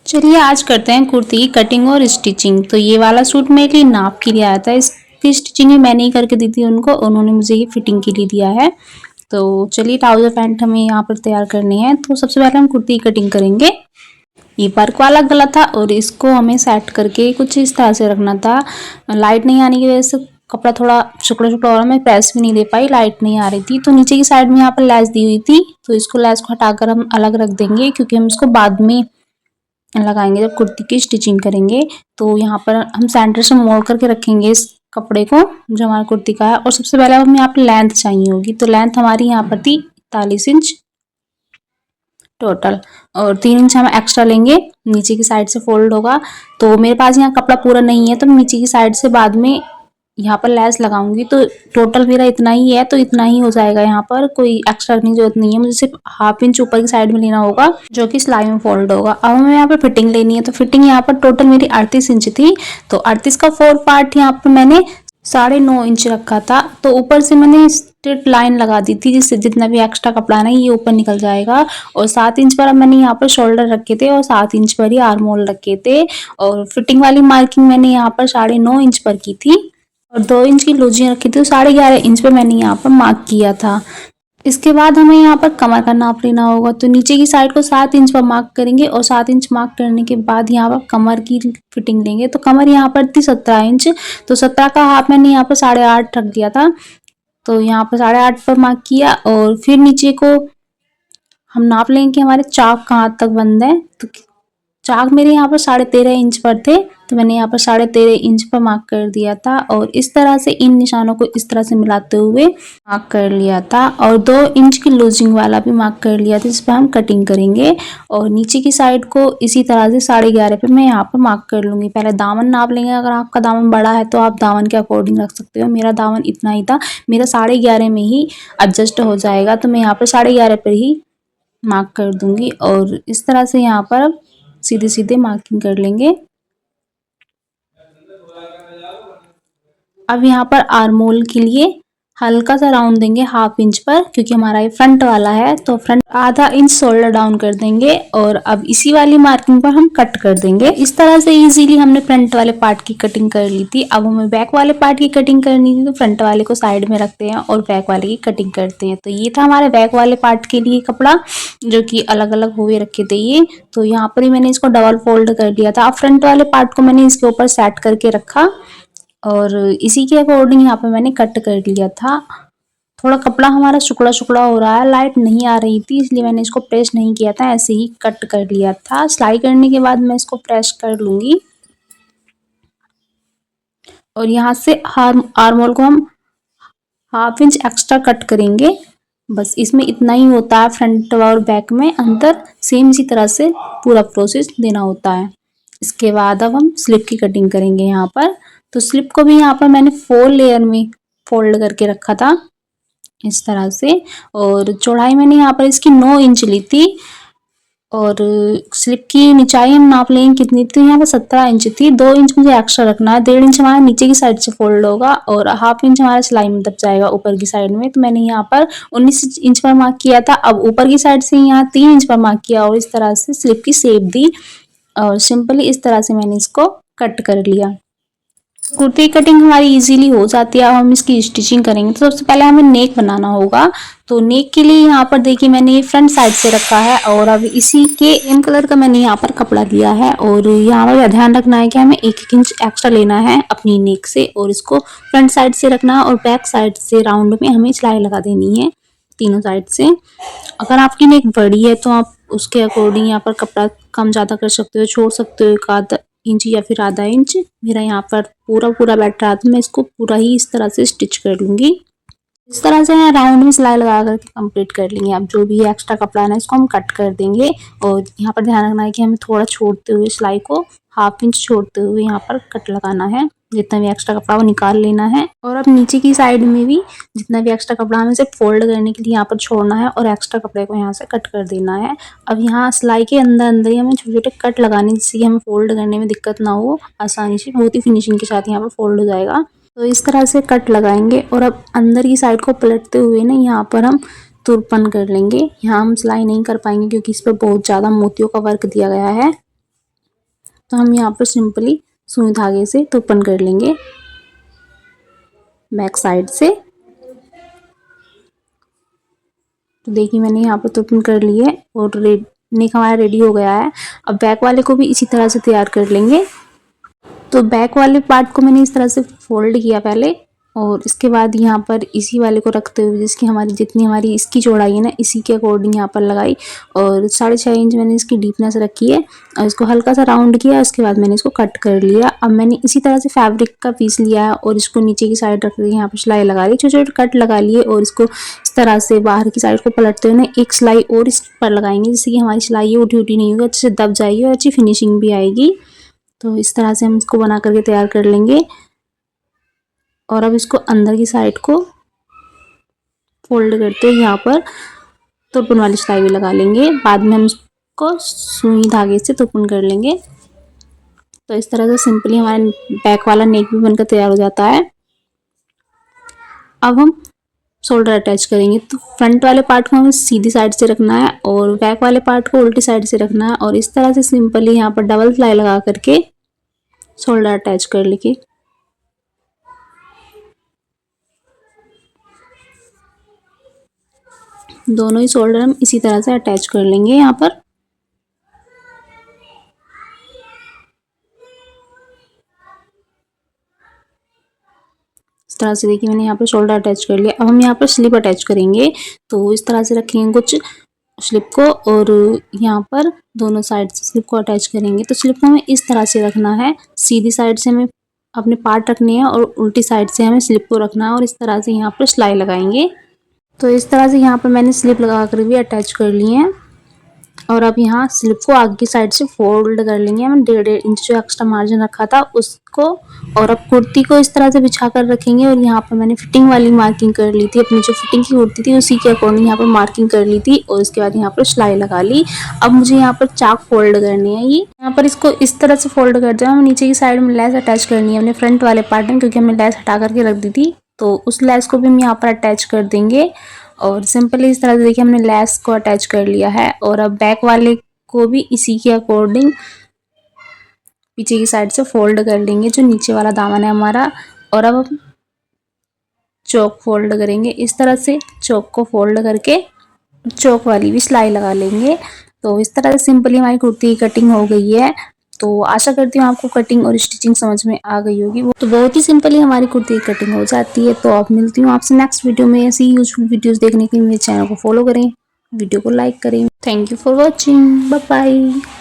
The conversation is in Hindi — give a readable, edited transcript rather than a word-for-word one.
चलिए आज करते हैं कुर्ती की कटिंग और स्टिचिंग। तो ये वाला सूट मेरे लिए नाप के लिए आया था। इसकी स्टिचिंग भी मैंने ही करके दी थी उनको, उन्होंने मुझे ये फिटिंग के लिए दिया है। तो चलिए ट्राउजर पैंट हमें यहाँ पर तैयार करनी है। तो सबसे पहले हम कुर्ती की कटिंग करेंगे। ये वर्क वाला गला था और इसको हमें सेट करके कुछ इस तरह से रखना था। लाइट नहीं आने की वजह से कपड़ा थोड़ा शुक्ड़ा शुक्ड़ा हो रहा, मैं प्रेस भी नहीं दे पाई, लाइट नहीं आ रही थी। तो नीचे की साइड में यहाँ पर लैस दी हुई थी, तो इसको लैस को हटाकर हम अलग रख देंगे क्योंकि हम इसको बाद में लगाएंगे जब कुर्ती की स्टिचिंग करेंगे। तो यहाँ पर हम सेंटर से मोड़ करके रखेंगे इस कपड़े को जो हमारा कुर्ती का है। और सबसे पहले हमें यहाँ पर लेंथ चाहिए होगी, तो लेंथ हमारी यहाँ पर थी 41 इंच टोटल, और 3 इंच हम एक्स्ट्रा लेंगे, नीचे की साइड से फोल्ड होगा। तो मेरे पास यहाँ कपड़ा पूरा नहीं है तो मैं नीचे की साइड से बाद में यहाँ पर लैस लगाऊंगी। तो टोटल मेरा इतना ही है, तो इतना ही हो जाएगा, यहाँ पर कोई एक्स्ट्रा रखने की जरूरत नहीं है। मुझे सिर्फ ½ इंच ऊपर की साइड में लेना होगा जो कि सिलाई में फोल्ड होगा। अब हमें यहाँ पर फिटिंग लेनी है, तो फिटिंग यहाँ पर टोटल मेरी 38 इंच थी। तो 38 का 4 पार्ट यहाँ पर मैंने 9.5 इंच रखा था। तो ऊपर से मैंने स्ट्रेट लाइन लगा दी थी जिससे जितना भी एक्स्ट्रा कपड़ा है ना ये ऊपर निकल जाएगा। और 7 इंच पर मैंने यहाँ पर शोल्डर रखे थे और 7 इंच पर ही आर्म होल रखे थे। और फिटिंग वाली मार्किंग मैंने यहाँ पर 9.5 इंच पर की थी और 2 इंच की लूजियाँ रखी थी, तो 11.5 इंच पे मैंने यहाँ पर मार्क किया था। इसके बाद हमें यहाँ पर कमर का नाप लेना होगा। तो नीचे की साइड को 7 इंच पर मार्क करेंगे और 7 इंच मार्क करने के बाद यहाँ पर कमर की फिटिंग लेंगे। तो कमर यहाँ पर थी 17 इंच, तो 17 का हाफ मैंने यहाँ पर 8.5 रख दिया था। तो यहाँ पर 8.5 पर मार्क किया और फिर नीचे को हम नाप लेंगे कि हमारे चाक कहाँ तक बंद है। तो चाक मेरे यहाँ पर 13.5 इंच पर थे, तो मैंने यहाँ पर 13.5 इंच पर मार्क कर दिया था। और इस तरह से इन निशानों को इस तरह से मिलाते हुए मार्क कर लिया था। और 2 इंच की लूजिंग वाला भी मार्क कर लिया था जिस पर हम कटिंग करेंगे। और नीचे की साइड को इसी तरह से 11.5 पे मैं यहाँ पर मार्क कर लूँगी। पहले दामन नाप लेंगे, अगर आपका दामन बड़ा है तो आप दामन के अकॉर्डिंग रख सकते हो। मेरा दामन इतना ही था, मेरा 11.5 में ही एडजस्ट हो जाएगा, तो मैं यहाँ पर 11.5 पर ही मार्क कर दूंगी। और इस तरह से यहाँ पर सीधे सीधे मार्किंग कर लेंगे। अब यहाँ पर आर्म होल के लिए हल्का सा राउंड देंगे ½ इंच पर, क्योंकि हमारा ये फ्रंट वाला है, तो फ्रंट ½ इंच शोल्डर डाउन कर देंगे। और अब इसी वाली मार्किंग पर हम कट कर देंगे। इस तरह से इजीली हमने फ्रंट वाले पार्ट की कटिंग कर ली थी। अब हमें बैक वाले पार्ट की कटिंग करनी थी, तो फ्रंट वाले को साइड में रखते हैं और बैक वाले की कटिंग करते हैं। तो ये था हमारे बैक वाले पार्ट के लिए कपड़ा जो कि अलग अलग हुए रखे थे ये। तो यहाँ पर ही मैंने इसको डबल फोल्ड कर दिया था। अब फ्रंट वाले पार्ट को मैंने इसके ऊपर सेट करके रखा और इसी के अकॉर्डिंग यहाँ पे मैंने कट कर लिया था। थोड़ा कपड़ा हमारा शुक्ड़ा शुक्ड़ा हो रहा है, लाइट नहीं आ रही थी इसलिए मैंने इसको प्रेस नहीं किया था, ऐसे ही कट कर लिया था। सिलाई करने के बाद मैं इसको प्रेस कर लूंगी। और यहाँ से आर्म होल को हम ½ इंच एक्स्ट्रा कट करेंगे। बस इसमें इतना ही होता है, फ्रंट और बैक में अंतर सेम इसी तरह से पूरा प्रोसेस देना होता है। इसके बाद अब हम स्लिप की कटिंग करेंगे यहाँ पर। तो स्लिप को भी यहाँ पर मैंने 4 लेयर में फोल्ड करके रखा था इस तरह से। और चौड़ाई मैंने यहाँ पर इसकी 9 इंच ली थी। और स्लिप की निचाई हम नाप लेंगे कितनी थी, यहाँ पर 17 इंच थी। 2 इंच मुझे एक्स्ट्रा रखना है, 1.5 इंच हमारा नीचे की साइड से फोल्ड होगा और ½ इंच हमारा सिलाई में दब जाएगा ऊपर की साइड में। तो मैंने यहाँ पर 19 इंच पर मार्क किया था। अब ऊपर की साइड से यहाँ 3 इंच पर मार्क किया और इस तरह से स्लिप की शेप दी और सिंपली इस तरह से मैंने इसको कट कर लिया। कुर्ती की कटिंग हमारी इजीली हो जाती है। अब हम इसकी स्टिचिंग करेंगे। तो सबसे पहले हमें नेक बनाना होगा। तो नेक के लिए यहाँ पर देखिए मैंने ये फ्रंट साइड से रखा है और अब इसी के इन कलर का मैंने यहाँ पर कपड़ा लिया है। और यहाँ पर ध्यान रखना है कि हमें 1-1 इंच एक्स्ट्रा लेना है अपनी नेक से और इसको फ्रंट साइड से रखना है और बैक साइड से राउंड में हमें सिलाई लगा देनी है तीनों साइड से। अगर आपकी नेक बड़ी है तो आप उसके अकॉर्डिंग यहाँ पर कपड़ा कम ज़्यादा कर सकते हो, छोड़ सकते हो 1 इंच या फिर ½ इंच। मेरा यहाँ पर पूरा बैठ रहा था, मैं इसको पूरा ही इस तरह से स्टिच कर लूँगी। इस तरह से राउंड में सिलाई लगा करके कंप्लीट कर लेंगे। अब जो भी एक्स्ट्रा कपड़ा है ना इसको हम कट कर देंगे। और यहाँ पर ध्यान रखना है कि हमें थोड़ा छोड़ते हुए सिलाई को ½ इंच छोड़ते हुए यहाँ पर कट लगाना है। जितना भी एक्स्ट्रा कपड़ा वो निकाल लेना है। और अब नीचे की साइड में भी जितना भी एक्स्ट्रा कपड़ा हमें सिर्फ फोल्ड करने के लिए यहाँ पर छोड़ना है और एक्स्ट्रा कपड़े को यहाँ से कट कर देना है। अब यहाँ सिलाई के अंदर अंदर ही हमें छोटे छोटे कट लगाने जिससे हमें फोल्ड करने में दिक्कत ना हो, आसानी से बहुत ही फिनिशिंग के साथ यहाँ पर फोल्ड हो जाएगा। तो इस तरह से कट लगाएंगे और अब अंदर की साइड को पलटते हुए ना यहाँ पर हम तुरपन कर लेंगे। यहाँ हम सिलाई नहीं कर पाएंगे क्योंकि इस पर बहुत ज़्यादा मोतियों का वर्क दिया गया है। तो हम यहाँ पर सिंपली सुई धागे से ओपन कर लेंगे बैक साइड से। तो देखिए मैंने यहाँ पर ओपन कर ली है और नेक हमारा रेडी हो गया है। अब बैक वाले को भी इसी तरह से तैयार कर लेंगे। तो बैक वाले पार्ट को मैंने इस तरह से फोल्ड किया पहले, और इसके बाद यहाँ पर इसी वाले को रखते हुए जिसकी हमारी जितनी हमारी इसकी चौड़ाई है ना, इसी के अकॉर्डिंग यहाँ पर लगाई, और 6.5 इंच मैंने इसकी डीपनेस रखी है और इसको हल्का सा राउंड किया। उसके बाद मैंने इसको कट कर लिया। अब मैंने इसी तरह से फैब्रिक का पीस लिया है और इसको नीचे की साइड रख के यहाँ पर सिलाई लगा ली, छोटे छोटे कट लगा लिए, और इसको इस तरह से बाहर की साइड को पलटते हुए एक सिलाई और इस पर लगाएंगे, जिससे कि हमारी सिलाई उठी उठी नहीं होगी, अच्छे से दब जाएगी और अच्छी फिनिशिंग भी आएगी। तो इस तरह से हम इसको बना करके तैयार कर लेंगे। और अब इसको अंदर की साइड को फोल्ड करते हुए यहाँ पर तुरपन वाली सिलाई भी लगा लेंगे। बाद में हम इसको सुई धागे से तुरपन कर लेंगे। तो इस तरह से सिंपली हमारा बैक वाला नेक भी बनकर तैयार हो जाता है। अब हम शोल्डर अटैच करेंगे। तो फ्रंट वाले पार्ट को हमें सीधी साइड से रखना है और बैक वाले पार्ट को उल्टी साइड से रखना है, और इस तरह से सिंपली यहाँ पर डबल सिलाई लगा करके शोल्डर अटैच कर लेंगे। दोनों ही शोल्डर हम इसी तरह से अटैच कर लेंगे यहाँ पर। इस तरह से देखिए मैंने यहाँ पर शोल्डर अटैच कर लिया। अब हम यहाँ पर स्लिप अटैच करेंगे। तो इस तरह से रखेंगे कुछ स्लिप को, और यहाँ पर दोनों साइड से स्लिप को अटैच करेंगे। तो स्लिप को हमें इस तरह से रखना है, सीधी साइड से हमें अपने पार्ट रखने हैं और उल्टी साइड से हमें स्लिप को रखना है, और इस तरह से यहाँ पर सिलाई लगाएंगे। तो इस तरह से यहाँ पर मैंने स्लिप लगा कर भी अटैच कर लिए हैं। और अब यहाँ स्लिप को आगे की साइड से फोल्ड कर लेंगे। मैंने 1.5 इंच जो एक्स्ट्रा मार्जिन रखा था उसको, और अब कुर्ती को इस तरह से बिछा कर रखेंगे। और यहाँ पर मैंने फिटिंग वाली मार्किंग कर ली थी, अपनी जो फिटिंग की कुर्ती थी उसी के अकॉर्डिंग यहाँ पर मार्किंग कर ली थी, और उसके बाद यहाँ पर सिलाई लगा ली। अब मुझे यहाँ पर चाक फोल्ड करनी है। ये यहाँ पर इसको इस तरह से फोल्ड कर दिया। हमें नीचे की साइड में लेस अटैच करनी है अपने फ्रंट वाले पार्ट में, क्योंकि हमने लेस हटा करके रख दी थी। तो उस लेस को भी हम यहाँ पर अटैच कर देंगे, और सिंपली इस तरह से देखिए हमने लेस को अटैच कर लिया है। और अब बैक वाले को भी इसी के अकॉर्डिंग पीछे की साइड से फोल्ड कर लेंगे, जो नीचे वाला दामन है हमारा। और अब हम चौक फोल्ड करेंगे इस तरह से, चौक को फोल्ड करके चौक वाली भी सिलाई लगा लेंगे। तो इस तरह से सिंपली हमारी कुर्ती की कटिंग हो गई है। तो आशा करती हूँ आपको कटिंग और स्टिचिंग समझ में आ गई होगी। तो बहुत ही सिंपली हमारी कुर्ती की कटिंग हो जाती है। तो अब मिलती हूँ आपसे नेक्स्ट वीडियो में। ऐसी यूजफुल वीडियोस देखने के लिए मेरे चैनल को फॉलो करें, वीडियो को लाइक करें। Thank you for watching, bye bye.